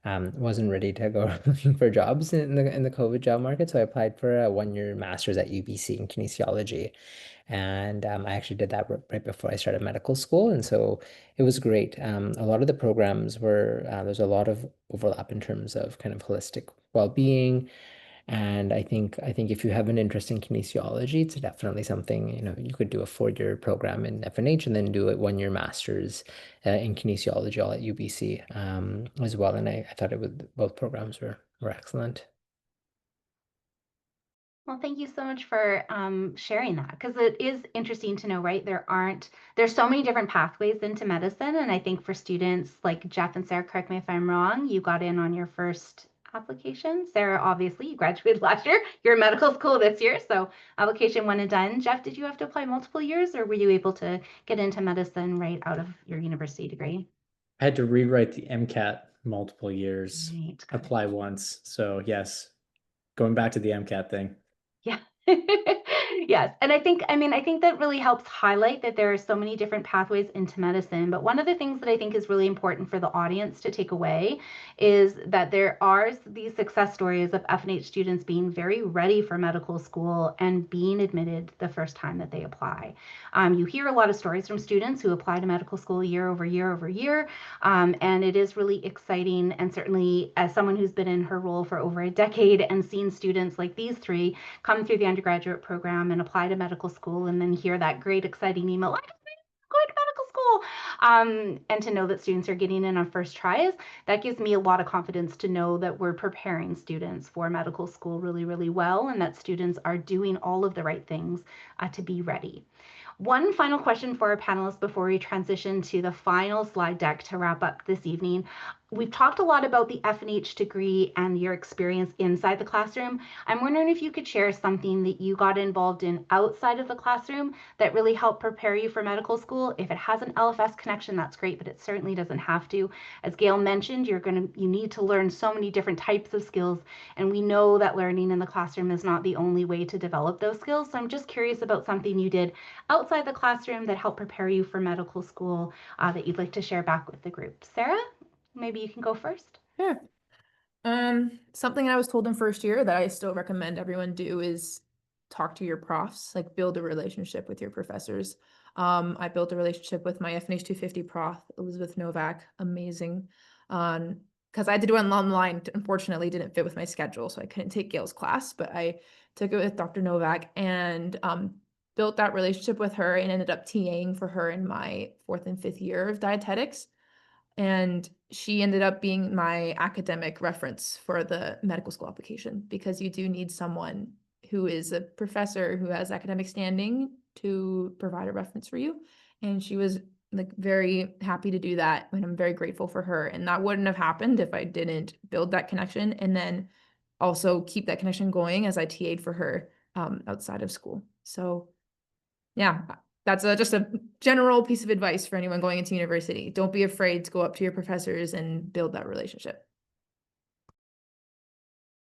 Wasn't ready to go looking for jobs in the COVID job market, so I applied for a 1-year master's at UBC in kinesiology, and I actually did that right before I started medical school, and so it was great. A lot of the programs were there's a lot of overlap in terms of kind of holistic well-being, and I think if you have an interest in kinesiology, it's definitely something, you could do a 4-year program in FNH and then do a 1-year master's in kinesiology all at UBC as well. And I thought both programs were excellent. Well, thank you so much for sharing that, because it is interesting to know, right? There's so many different pathways into medicine. And I think for students like Jeff and Sarah, correct me if I'm wrong, you got in on your first application. Sarah, obviously, you graduated last year. You're in medical school this year, so application 1 and done. Jeff, did you have to apply multiple years, or were you able to get into medicine right out of your university degree? I had to rewrite the MCAT multiple years, Right. apply once. So yes, going back to the MCAT thing. Yeah, Yes, and I think that really helps highlight that there are so many different pathways into medicine. But one of the things that I think is really important for the audience to take away is that there are these success stories of FNH students being very ready for medical school and being admitted the first time that they apply. You hear a lot of stories from students who apply to medical school year over year over year, and it is really exciting. And certainly, as someone who's been in her role for over a decade and seen students like these three come through the undergraduate program and apply to medical school and then hear that great, exciting email, I just made it, going to medical school, and to know that students are getting in on first tries, that gives me a lot of confidence to know that we're preparing students for medical school really, really well, and that students are doing all of the right things to be ready. One final question for our panelists before we transition to the final slide deck to wrap up this evening. We've talked a lot about the FNH degree and your experience inside the classroom. I'm wondering if you could share something that you got involved in outside of the classroom that really helped prepare you for medical school. If it has an LFS connection, that's great, but it certainly doesn't have to. As Gail mentioned, you need to learn so many different types of skills, and we know that learning in the classroom is not the only way to develop those skills. So I'm just curious about something you did outside the classroom that helped prepare you for medical school that you'd like to share back with the group. Sarah? Maybe you can go first. Sure. Something I was told in first year that I still recommend everyone do is talk to your profs, like build a relationship with your professors. I built a relationship with my FNH 250 prof, Elizabeth Novak, amazing. Because I had to do it online, unfortunately didn't fit with my schedule, so I couldn't take Gail's class, but I took it with Dr. Novak and built that relationship with her and ended up TAing for her in my 4th and 5th year of dietetics. And she ended up being my academic reference for the medical school application, because you do need someone who is a professor who has academic standing to provide a reference for you. And she was like very happy to do that, and I'm very grateful for her. And that wouldn't have happened if I didn't build that connection and then also keep that connection going as I TA'd for her outside of school. So yeah, that's just a general piece of advice for anyone going into university. Don't be afraid to go up to your professors and build that relationship.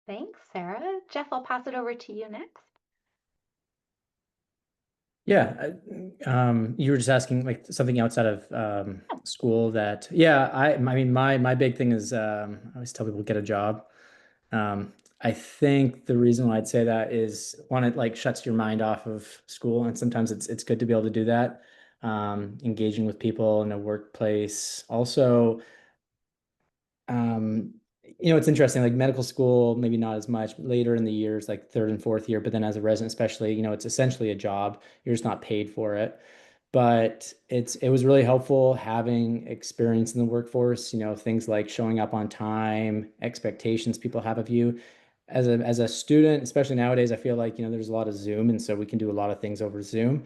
Thanks, Sarah. Jeff, I'll pass it over to you next. Yeah, you were just asking like something outside of school that, yeah, I mean, my big thing is I always tell people get a job. I think the reason why I'd say that is, one, it like shuts your mind off of school, and sometimes it's good to be able to do that. Engaging with people in a workplace. Also, it's interesting, like medical school, maybe not as much later in the years, like 3rd and 4th year, but then as a resident, especially, it's essentially a job. You're just not paid for it. But it was really helpful having experience in the workforce, things like showing up on time, expectations people have of you. As a student, especially nowadays, I feel like, there's a lot of Zoom, and so we can do a lot of things over Zoom.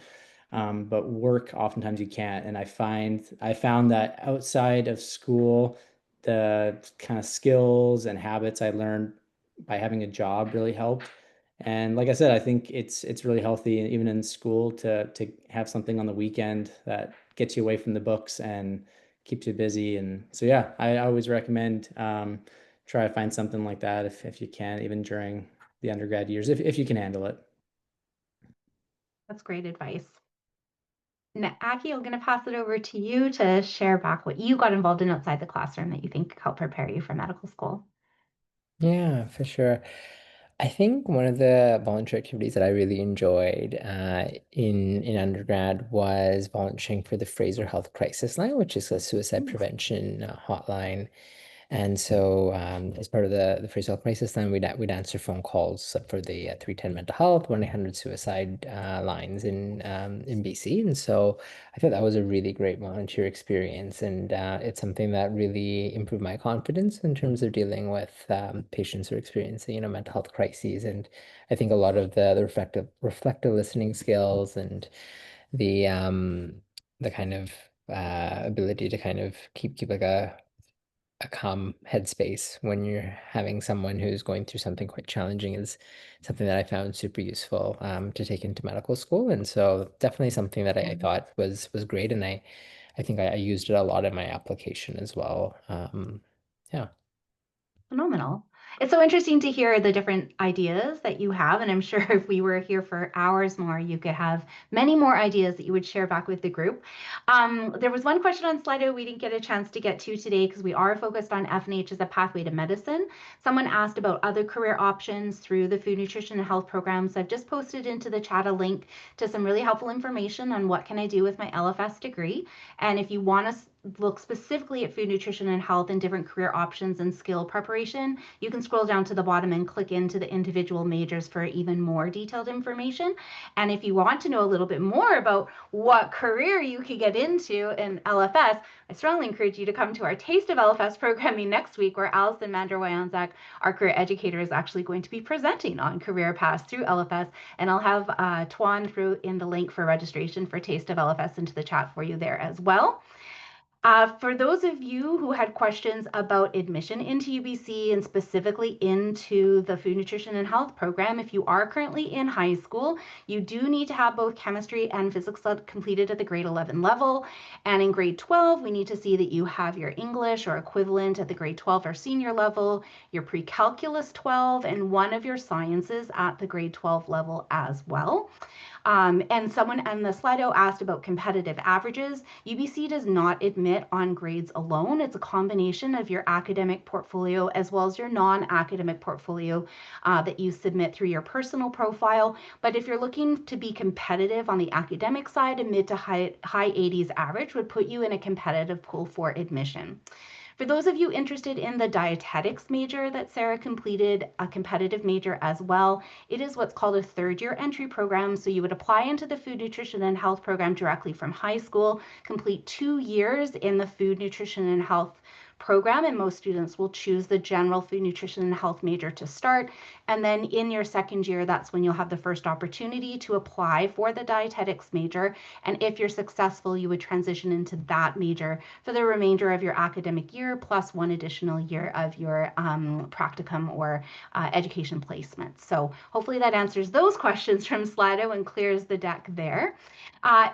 But work, oftentimes you can't. And I found that outside of school, the kind of skills and habits I learned by having a job really helped. And like I said, I think it's really healthy, even in school, to have something on the weekend that gets you away from the books and keeps you busy. And so, yeah, I always recommend try to find something like that if you can, even during the undergrad years, if you can handle it. That's great advice. Now, Aki, I'm going to pass it over to you to share back what you got involved in outside the classroom that you think helped prepare you for medical school. Yeah, for sure. I think one of the volunteer activities that I really enjoyed in undergrad was volunteering for the Fraser Health Crisis Line, which is a suicide prevention hotline. And so as part of the Fraser Health Crisis Line, we'd answer phone calls for the 310 mental health, 1-800 suicide lines in BC. And so I thought that was a really great volunteer experience. And it's something that really improved my confidence in terms of dealing with patients who are experiencing, mental health crises. And I think a lot of the reflective listening skills and the kind of ability to kind of keep like a calm headspace when you're having someone who's going through something quite challenging is something that I found super useful to take into medical school. And so definitely something that I thought was great. And I think I used it a lot in my application as well. Yeah. Phenomenal. It's so interesting to hear the different ideas that you have, and I'm sure if we were here for hours more, you could have many more ideas that you would share back with the group. There was one question on Slido we didn't get a chance to get to today because we are focused on FNH as a pathway to medicine. Someone asked about other career options through the food, nutrition, and health programs. I've just posted into the chat a link to some really helpful information on what can I do with my LFS degree. And if you want to look specifically at food, nutrition, and health and different career options and skill preparation, you can scroll down to the bottom and click into the individual majors for even more detailed information. And if you want to know a little bit more about what career you could get into in LFS, I strongly encourage you to come to our Taste of LFS programming next week, where Alison Manderwayanzak, our career educator, is actually going to be presenting on career paths through LFS. And I'll have Tuan throw in the link for registration for Taste of LFS into the chat for you there as well. For those of you who had questions about admission into UBC and specifically into the Food, Nutrition, and Health program, if you are currently in high school, you do need to have both chemistry and physics completed at the grade 11 level. And in grade 12, we need to see that you have your English or equivalent at the grade 12 or senior level, your pre-calculus 12, and one of your sciences at the grade 12 level as well. And someone on the Slido asked about competitive averages. UBC does not admit on grades alone. It's a combination of your academic portfolio as well as your non-academic portfolio that you submit through your personal profile. But if you're looking to be competitive on the academic side, a mid to high 80s average would put you in a competitive pool for admission. For those of you interested in the dietetics major that Sarah completed, a competitive major as well, it is what's called a third-year entry program. So you would apply into the Food, Nutrition, and Health program directly from high school, complete 2 years in the Food, Nutrition, and Health program, and most students will choose the general food, nutrition, and health major to start. And then in your second year, that's when you'll have the first opportunity to apply for the dietetics major. And if you're successful, you would transition into that major for the remainder of your academic year, plus 1 additional year of your practicum or education placement. So hopefully that answers those questions from Slido and clears the deck there.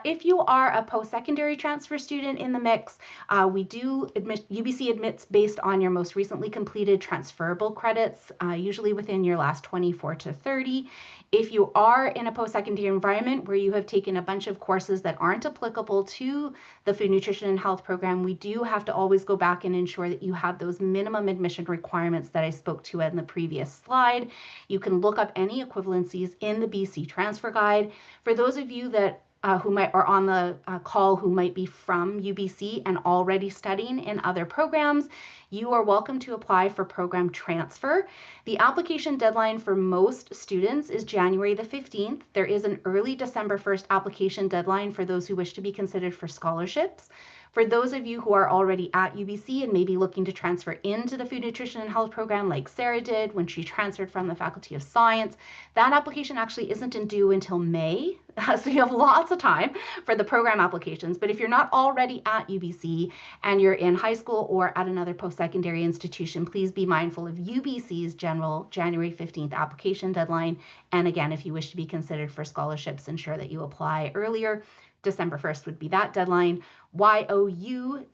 If you are a post-secondary transfer student in the mix, UBC admits based on your most recently completed transferable credits, usually within your last 24 to 30. If you are in a post-secondary environment where you have taken a bunch of courses that aren't applicable to the Food, Nutrition, and Health program, we do have to always go back and ensure that you have those minimum admission requirements that I spoke to in the previous slide. You can look up any equivalencies in the BC Transfer Guide. For those of you that who are on the call who might be from UBC and already studying in other programs, you are welcome to apply for program transfer. The application deadline for most students is January the 15th. There is an early December 1st application deadline for those who wish to be considered for scholarships. For those of you who are already at UBC and maybe looking to transfer into the Food, Nutrition, and Health program like Sarah did when she transferred from the Faculty of Science, that application actually isn't due until May. So you have lots of time for the program applications. But if you're not already at UBC and you're in high school or at another post-secondary institution, please be mindful of UBC's general January 15th application deadline. And again, if you wish to be considered for scholarships, ensure that you apply earlier. December 1st would be that deadline. you.ubc.ca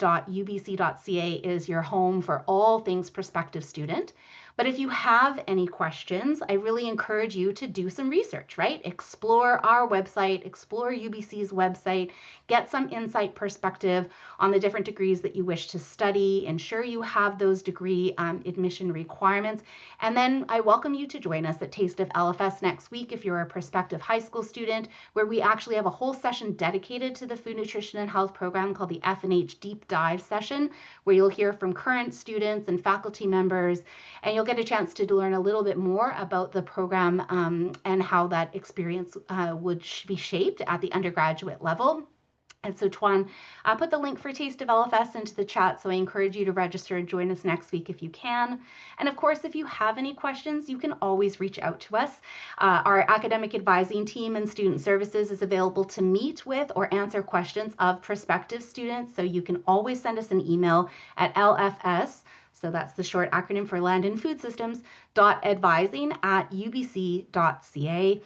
is your home for all things prospective student. But if you have any questions, I really encourage you to do some research, right? Explore our website, explore UBC's website, get some insight perspective on the different degrees that you wish to study, ensure you have those degree admission requirements. And then I welcome you to join us at Taste of LFS next week if you're a prospective high school student, where we actually have a whole session dedicated to the Food, Nutrition, and Health program called the FNH Deep Dive session, where you'll hear from current students and faculty members, and you'll get a chance to learn a little bit more about the program and how that experience would be shaped at the undergraduate level. And so Tuan put the link for Taste of LFS into the chat, so I encourage you to register and join us next week if you can. And of course, if you have any questions, you can always reach out to us. Our academic advising team and student services is available to meet with or answer questions of prospective students, so you can always send us an email at LFS, so that's the short acronym for Land and Food Systems, .advising@ubc.ca.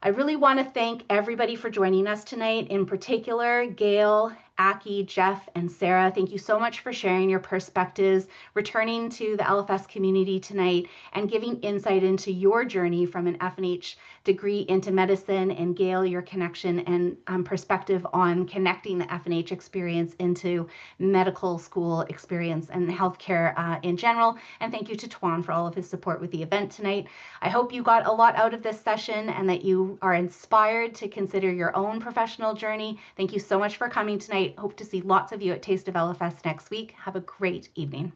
I really want to thank everybody for joining us tonight, in particular Gail, Aki, Jeff, and Sarah, thank you so much for sharing your perspectives, returning to the LFS community tonight, and giving insight into your journey from an FNH degree into medicine, and Gail, your connection and perspective on connecting the FNH experience into medical school experience and healthcare in general. And thank you to Tuan for all of his support with the event tonight. I hope you got a lot out of this session and that you are inspired to consider your own professional journey. Thank you so much for coming tonight. Hope to see lots of you at Taste of LFS next week. Have a great evening.